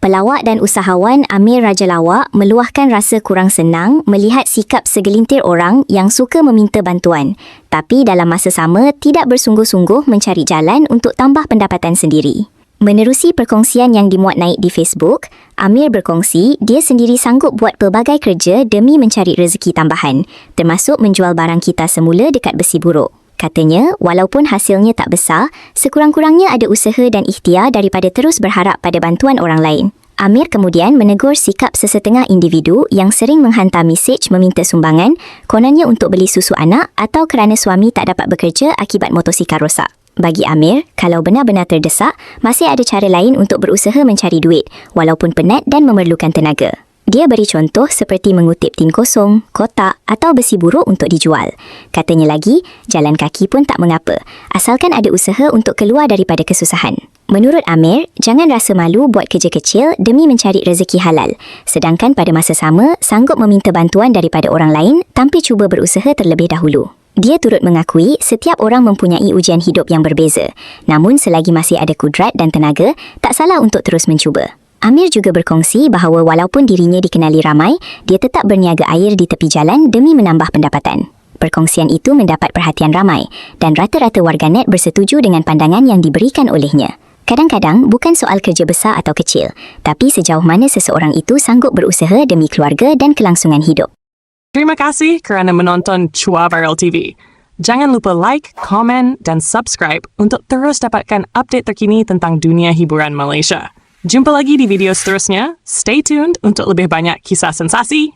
Pelawak dan usahawan Amir Raja Lawak meluahkan rasa kurang senang melihat sikap segelintir orang yang suka meminta bantuan, tapi dalam masa sama tidak bersungguh-sungguh mencari jalan untuk tambah pendapatan sendiri. Menerusi perkongsian yang dimuat naik di Facebook, Amir berkongsi dia sendiri sanggup buat pelbagai kerja demi mencari rezeki tambahan, termasuk menjual barang kita semula dekat Besi Buruk. Katanya, walaupun hasilnya tak besar, sekurang-kurangnya ada usaha dan ikhtiar daripada terus berharap pada bantuan orang lain. Amir kemudian menegur sikap sesetengah individu yang sering menghantar mesej meminta sumbangan, kononnya untuk beli susu anak atau kerana suami tak dapat bekerja akibat motosikal rosak. Bagi Amir, kalau benar-benar terdesak, masih ada cara lain untuk berusaha mencari duit, walaupun penat dan memerlukan tenaga. Dia beri contoh seperti mengutip tin kosong, kotak atau besi buruk untuk dijual. Katanya lagi, jalan kaki pun tak mengapa, asalkan ada usaha untuk keluar daripada kesusahan. Menurut Amir, jangan rasa malu buat kerja kecil demi mencari rezeki halal, sedangkan pada masa sama, sanggup meminta bantuan daripada orang lain tanpa cuba berusaha terlebih dahulu. Dia turut mengakui setiap orang mempunyai ujian hidup yang berbeza, namun selagi masih ada kudrat dan tenaga, tak salah untuk terus mencuba. Amir juga berkongsi bahawa walaupun dirinya dikenali ramai, dia tetap berniaga air di tepi jalan demi menambah pendapatan. Perkongsian itu mendapat perhatian ramai dan rata-rata warganet bersetuju dengan pandangan yang diberikan olehnya. Kadang-kadang bukan soal kerja besar atau kecil, tapi sejauh mana seseorang itu sanggup berusaha demi keluarga dan kelangsungan hidup. Terima kasih kerana menonton Chua Viral TV. Jangan lupa like, komen dan subscribe untuk terus dapatkan update terkini tentang dunia hiburan Malaysia. Jumpa lagi di video seterusnya. Stay tuned untuk lebih banyak kisah sensasi